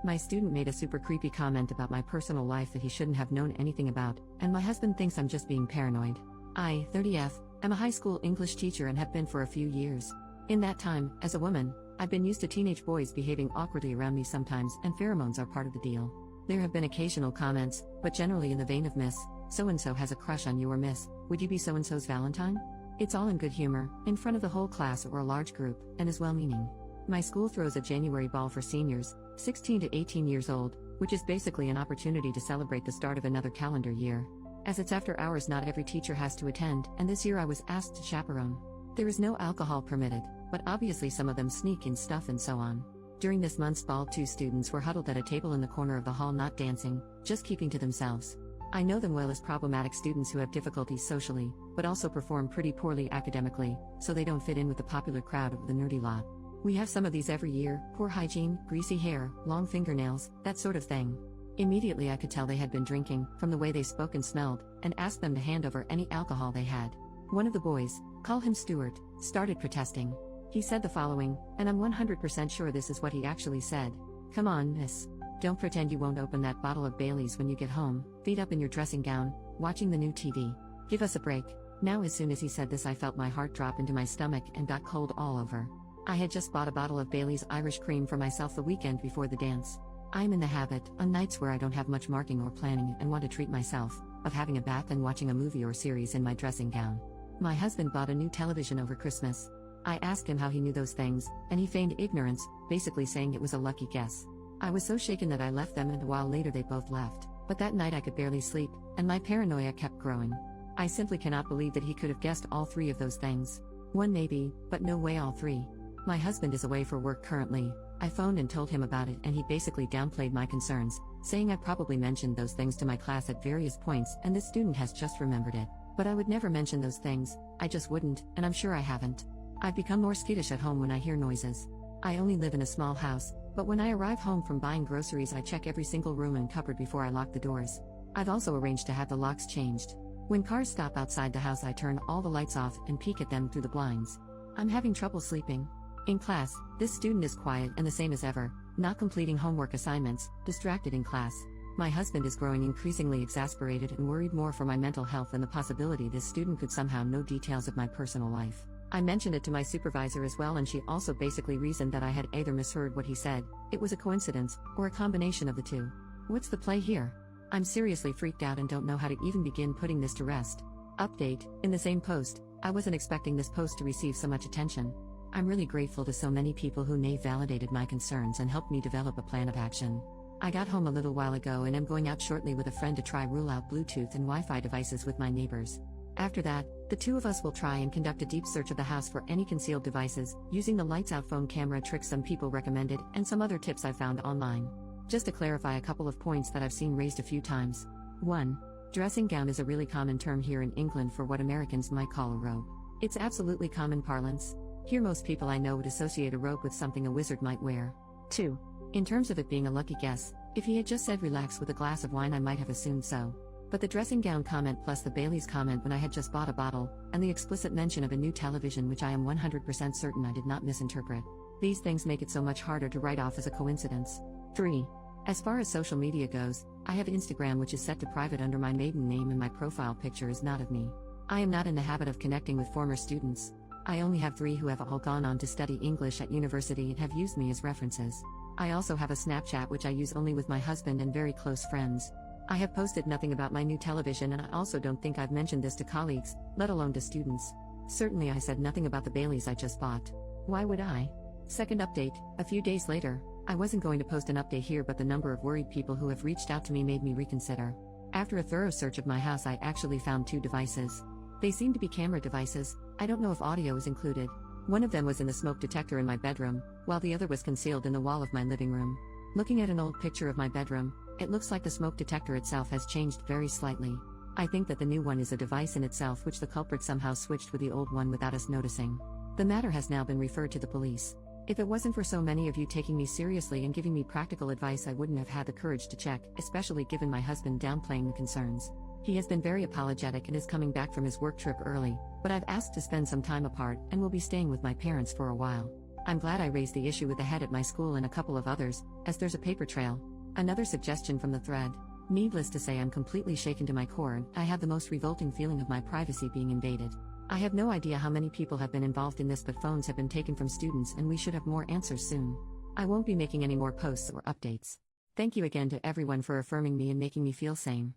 My student made a super creepy comment about my personal life that he shouldn't have known anything about, and my husband thinks I'm just being paranoid. I, 30F, am a high school English teacher and have been for a few years. In that time, as a woman, I've been used to teenage boys behaving awkwardly around me sometimes, and pheromones are part of the deal. There have been occasional comments, but generally in the vein of Miss so-and-so has a crush on you, or Miss, would you be so-and-so's Valentine? It's all in good humor, in front of the whole class or a large group, and is well-meaning. My school throws a January ball for seniors, 16 to 18 years old, which is basically an opportunity to celebrate the start of another calendar year. As it's after hours, not every teacher has to attend, and this year I was asked to chaperone. There is no alcohol permitted, but obviously some of them sneak in stuff and so on. During this month's ball, 2 students were huddled at a table in the corner of the hall, not dancing, just keeping to themselves. I know them well as problematic students who have difficulties socially, but also perform pretty poorly academically, so they don't fit in with the popular crowd of the nerdy lot. We have some of these every year: poor hygiene, greasy hair, long fingernails, that sort of thing. Immediately I could tell they had been drinking, from the way they spoke and smelled, and asked them to hand over any alcohol they had. One of the boys, call him Stuart, started protesting. He said the following, and I'm 100% sure this is what he actually said. "Come on, miss. Don't pretend you won't open that bottle of Bailey's when you get home, feet up in your dressing gown, watching the new TV. Give us a break." Now, as soon as he said this, I felt my heart drop into my stomach and got cold all over. I had just bought a bottle of Bailey's Irish Cream for myself the weekend before the dance. I'm in the habit, on nights where I don't have much marking or planning and want to treat myself, of having a bath and watching a movie or series in my dressing gown. My husband bought a new television over Christmas. I asked him how he knew those things, and he feigned ignorance, basically saying it was a lucky guess. I was so shaken that I left them, and a while later they both left. But that night I could barely sleep, and my paranoia kept growing. I simply cannot believe that he could have guessed all 3 of those things. One maybe, but no way all 3. My husband is away for work currently. I phoned and told him about it, and he basically downplayed my concerns, saying I probably mentioned those things to my class at various points and this student has just remembered it. But I would never mention those things, I just wouldn't, and I'm sure I haven't. I've become more skittish at home when I hear noises. I only live in a small house, but when I arrive home from buying groceries I check every single room and cupboard before I lock the doors. I've also arranged to have the locks changed. When cars stop outside the house I turn all the lights off and peek at them through the blinds. I'm having trouble sleeping. In class, this student is quiet and the same as ever, not completing homework assignments, distracted in class. My husband is growing increasingly exasperated and worried more for my mental health and the possibility this student could somehow know details of my personal life. I mentioned it to my supervisor as well, and she also basically reasoned that I had either misheard what he said, it was a coincidence, or a combination of the 2. What's the play here? I'm seriously freaked out and don't know how to even begin putting this to rest. Update, in the same post, I wasn't expecting this post to receive so much attention. I'm really grateful to so many people who validated my concerns and helped me develop a plan of action. I got home a little while ago and am going out shortly with a friend to try rule out Bluetooth and Wi-Fi devices with my neighbors. After that, the 2 of us will try and conduct a deep search of the house for any concealed devices, using the lights out phone camera trick some people recommended and some other tips I found online. Just to clarify a couple of points that I've seen raised a few times. 1. Dressing gown is a really common term here in England for what Americans might call a robe. It's absolutely common parlance. Here most people I know would associate a robe with something a wizard might wear. 2. In terms of it being a lucky guess, if he had just said relax with a glass of wine I might have assumed so. But the dressing gown comment plus the Bailey's comment when I had just bought a bottle, and the explicit mention of a new television which I am 100% certain I did not misinterpret. These things make it so much harder to write off as a coincidence. 3. As far as social media goes, I have Instagram which is set to private under my maiden name and my profile picture is not of me. I am not in the habit of connecting with former students. I only have 3 who have all gone on to study English at university and have used me as references. I also have a Snapchat which I use only with my husband and very close friends. I have posted nothing about my new television, and I also don't think I've mentioned this to colleagues, let alone to students. Certainly I said nothing about the Baileys I just bought. Why would I? Second update, a few days later. I wasn't going to post an update here, but the number of worried people who have reached out to me made me reconsider. After a thorough search of my house I actually found 2 devices. They seem to be camera devices. I don't know if audio is included. One of them was in the smoke detector in my bedroom, while the other was concealed in the wall of my living room. Looking at an old picture of my bedroom, it looks like the smoke detector itself has changed very slightly. I think that the new one is a device in itself which the culprit somehow switched with the old one without us noticing. The matter has now been referred to the police. If it wasn't for so many of you taking me seriously and giving me practical advice, I wouldn't have had the courage to check, especially given my husband downplaying the concerns. He has been very apologetic and is coming back from his work trip early, but I've asked to spend some time apart and will be staying with my parents for a while. I'm glad I raised the issue with the head at my school and a couple of others, as there's a paper trail. Another suggestion from the thread. Needless to say, I'm completely shaken to my core and I have the most revolting feeling of my privacy being invaded. I have no idea how many people have been involved in this, but phones have been taken from students and we should have more answers soon. I won't be making any more posts or updates. Thank you again to everyone for affirming me and making me feel sane.